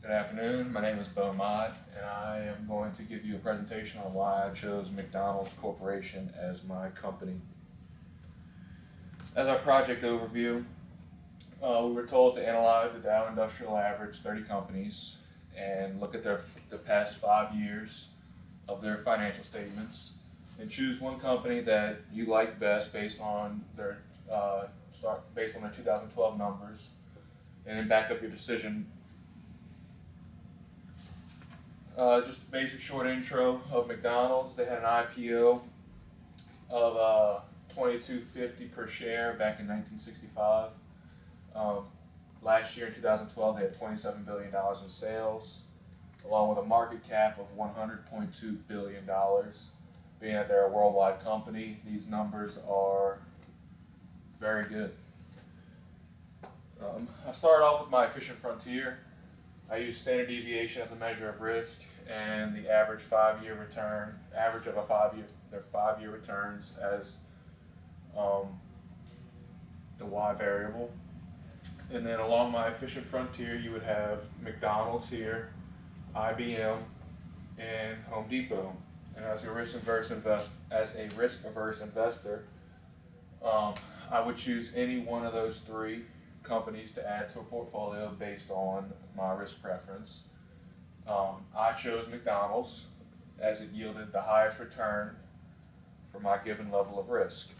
Good afternoon. My name is Bo Mott, and I am going to give you a presentation on why I chose McDonald's Corporation as my company. As our project overview, we were told to analyze the Dow Industrial Average 30 companies and look at the past 5 years of their financial statements and choose one company that you like best based on their 2012 numbers, and then back up your decision. Just a basic short intro of McDonald's. They had an IPO of $22.50 per share back in 1965. Last year in 2012, they had $27 billion in sales, along with a market cap of $100.2 billion. Being that they're a worldwide company, these numbers are very good. I started off with my efficient frontier. I use standard deviation as a measure of risk and the average of their 5 year returns as the Y variable. And then along my efficient frontier, you would have McDonald's here, IBM, and Home Depot. And as a risk-averse investor, I would choose any one of those three companies to add to a portfolio based on my risk preference. I chose McDonald's as it yielded the highest return for my given level of risk.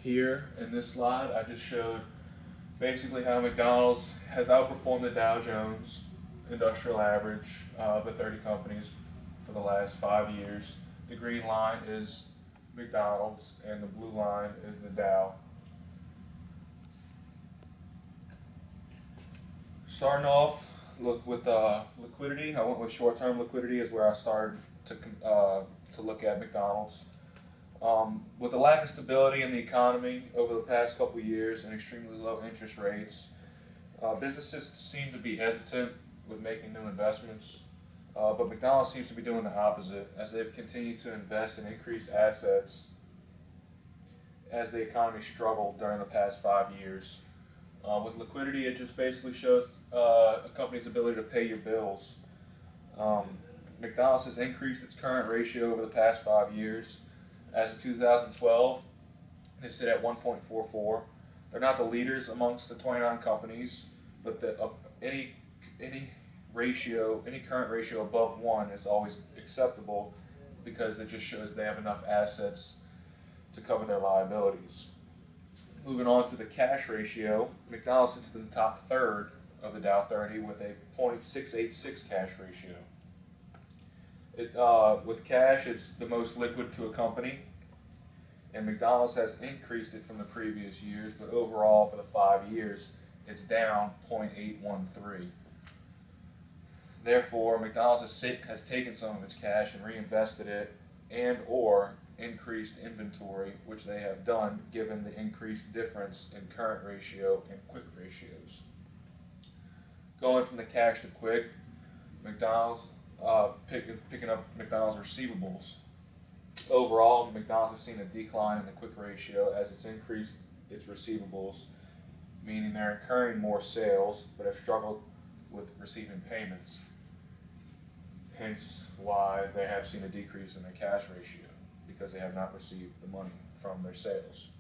Here in this slide, I just showed basically how McDonald's has outperformed the Dow Jones Industrial Average of the 30 companies for the last 5 years. The green line is McDonald's and the blue line is the Dow. Starting off, look with liquidity. I went with short-term liquidity is where I started to look at McDonald's. With the lack of stability in the economy over the past couple of years and extremely low interest rates, businesses seem to be hesitant with making new investments. But McDonald's seems to be doing the opposite as they've continued to invest in increased assets as the economy struggled during the past 5 years. With liquidity, it just basically shows a company's ability to pay your bills. McDonald's has increased its current ratio over the past 5 years. As of 2012, they sit at 1.44. They're not the leaders amongst the 29 companies, but any current ratio above 1 is always acceptable because it just shows they have enough assets to cover their liabilities. Moving on to the cash ratio, McDonald's sits in the top third of the Dow 30 with a 0.686 cash ratio. With cash, it's the most liquid to a company, and McDonald's has increased it from the previous years, but overall for the 5 years, it's down 0.813. Therefore, McDonald's has taken some of its cash and reinvested it and or increased inventory, which they have done given the increased difference in current ratio and quick ratios. Going from the cash to quick, McDonald's picking up McDonald's receivables. Overall, McDonald's has seen a decline in the quick ratio as it's increased its receivables, meaning they're incurring more sales but have struggled with receiving payments. Hence why they have seen a decrease in their cash ratio, because they have not received the money from their sales.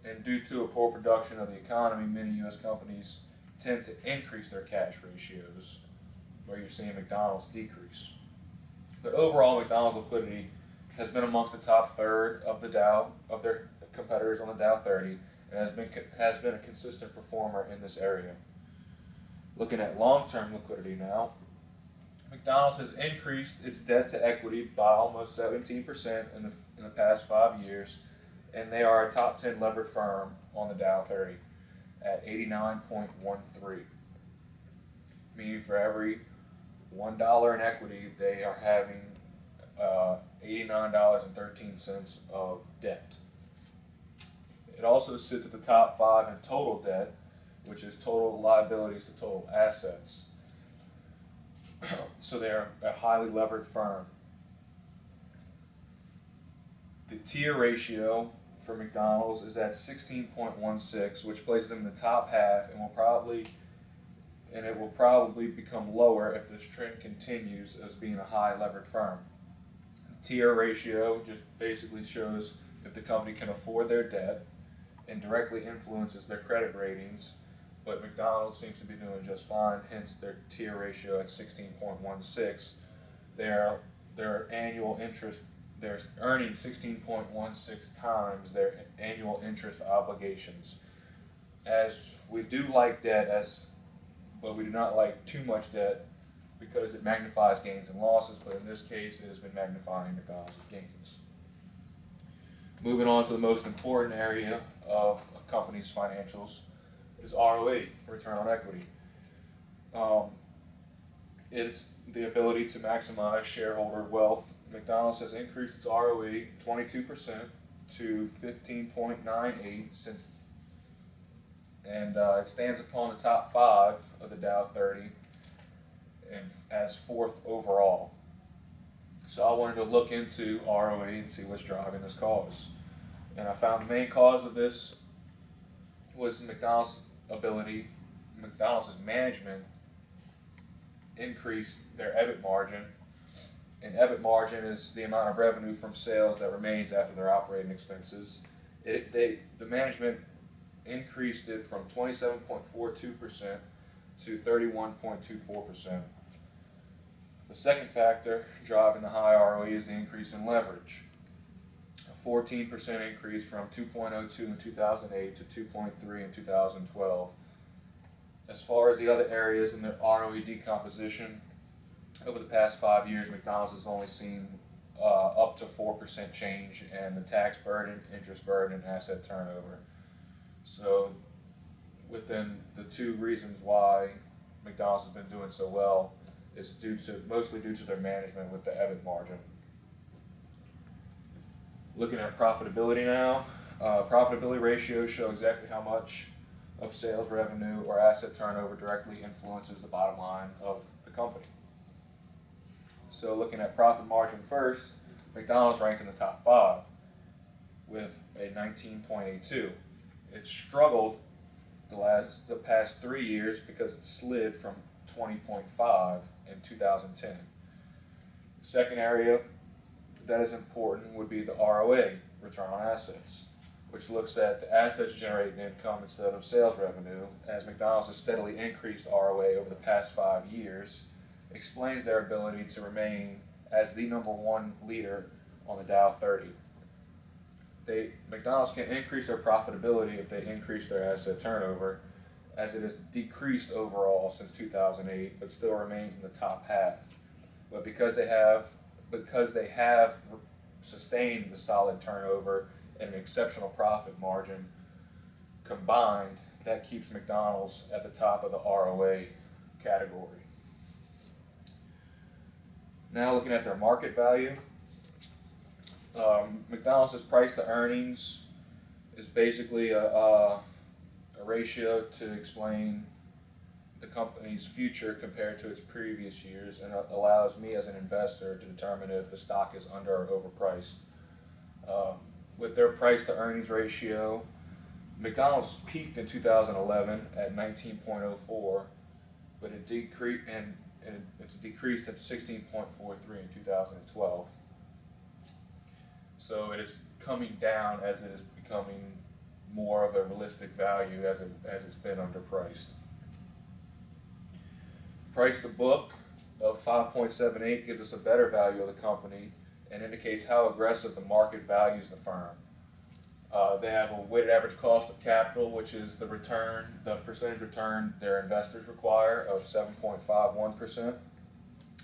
And due to a poor production of the economy, many U.S. companies tend to increase their cash ratios, where you're seeing McDonald's decrease. But overall, McDonald's liquidity has been amongst the top third of their competitors on the Dow 30, and has been a consistent performer in this area. Looking at long-term liquidity now, McDonald's has increased its debt to equity by almost 17% in the past 5 years, and they are a top 10 levered firm on the Dow 30 at 89.13. Meaning for every $1 in equity, they are having $89.13 of debt. It also sits at the top 5 in total debt, which is total liabilities to total assets. So they're a highly levered firm. The tier ratio for McDonald's is at 16.16, which places them in the top half and will probably and it will probably become lower if this trend continues as being a high levered firm. TR ratio just basically shows if the company can afford their debt and directly influences their credit ratings, but McDonald's seems to be doing just fine, hence their TR ratio at 16.16. Their annual interest, they're earning 16.16 times their annual interest obligations. As we do like debt, but we do not like too much debt because it magnifies gains and losses, but in this case it has been magnifying McDonald's gains. Moving on to the most important area of a company's financials is ROE, return on equity. It's the ability to maximize shareholder wealth. McDonald's has increased its ROE 22% to 15.98 since, and it stands upon the top 5 of the Dow 30 and as 4th overall. So I wanted to look into ROE and see what's driving this cause. And I found the main cause of this was McDonald's management increased their EBIT margin. And EBIT margin is the amount of revenue from sales that remains after their operating expenses. The management increased it from 27.42% to 31.24%. The second factor driving the high ROE is the increase in leverage. A 14% increase from 2.02 in 2008 to 2.3 in 2012. As far as the other areas in the ROE decomposition, over the past 5 years, McDonald's has only seen up to 4% change in the tax burden, interest burden, and asset turnover. So within the 2 reasons why McDonald's has been doing so well is mostly due to their management with the EBIT margin. Looking at profitability now, profitability ratios show exactly how much of sales revenue or asset turnover directly influences the bottom line of the company. So looking at profit margin first, McDonald's ranked in the top 5 with a 19.82. It struggled the past 3 years because it slid from 20.5 in 2010. The second area that is important would be the ROA, return on assets, which looks at the assets generating income instead of sales revenue. As McDonald's has steadily increased ROA over the past 5 years, explains their ability to remain as the #1 leader on the Dow 30. McDonald's can increase their profitability if they increase their asset turnover, as it has decreased overall since 2008, but still remains in the top half. But because they have sustained the solid turnover and an exceptional profit margin combined, that keeps McDonald's at the top of the ROA category. Now looking at their market value, McDonald's price to earnings is basically a ratio to explain the company's future compared to its previous years, and it allows me as an investor to determine if the stock is under or overpriced. With their price to earnings ratio, McDonald's peaked in 2011 at 19.04, but it's decreased to 16.43 in 2012. So it is coming down as it is becoming more of a realistic value as it's been underpriced. Price to book of 5.78 gives us a better value of the company and indicates how aggressive the market values the firm. They have a weighted average cost of capital, which is the percentage return their investors require of 7.51%,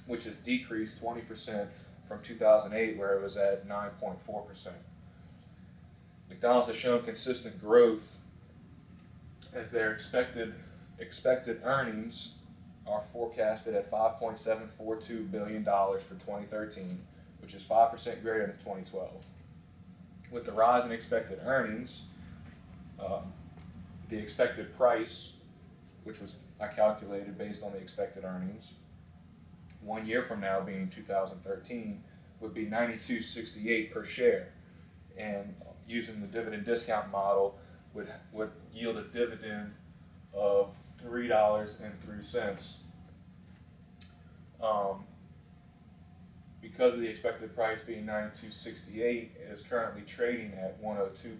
which has decreased 20% from 2008, where it was at 9.4%. McDonald's has shown consistent growth as their expected earnings are forecasted at $5.742 billion for 2013, which is 5% greater than 2012. With the rise in expected earnings, the expected price, which I calculated based on the expected earnings, 1 year from now, being 2013, would be $92.68 per share, and using the dividend discount model would yield a dividend of $3.03. Because of the expected price being $92.68, it is currently trading at $102,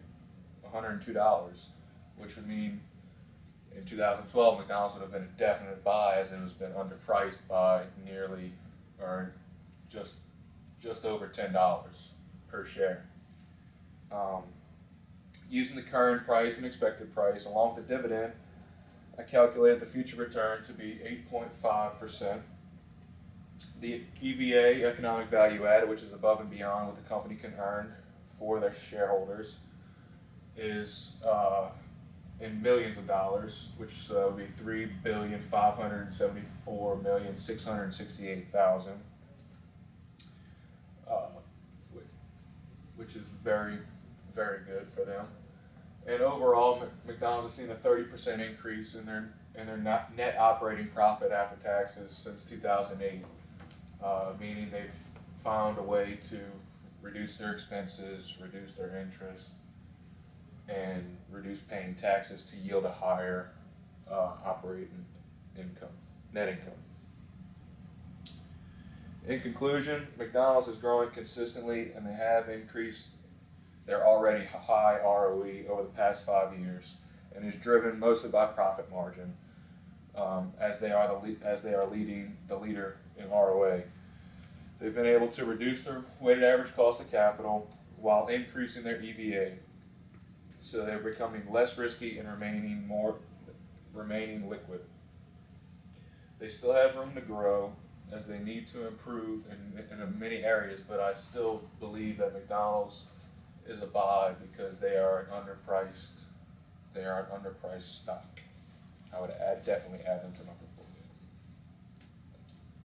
which would mean in 2012 McDonald's would have been a definite buy, as it has been underpriced by nearly or just over $10 per share. Using the current price and expected price along with the dividend, I calculated the future return to be 8.5%. The EVA, economic value added, which is above and beyond what the company can earn for their shareholders, is in millions of dollars, which would be $3,574,668,000, which is very, very good for them. And overall, McDonald's has seen a 30% increase in their net operating profit after taxes since 2008, meaning they've found a way to reduce their expenses, reduce their interest, and reduce paying taxes to yield a higher operating income, net income. In conclusion, McDonald's is growing consistently, and they have increased their already high ROE over the past 5 years, and is driven mostly by profit margin, as they are leading the leader in ROA. They've been able to reduce their weighted average cost of capital while increasing their EVA, so they're becoming less risky and remaining liquid. They still have room to grow, as they need to improve in many areas, but I still believe that McDonald's is a buy because they are an underpriced stock. I would definitely add them to my portfolio.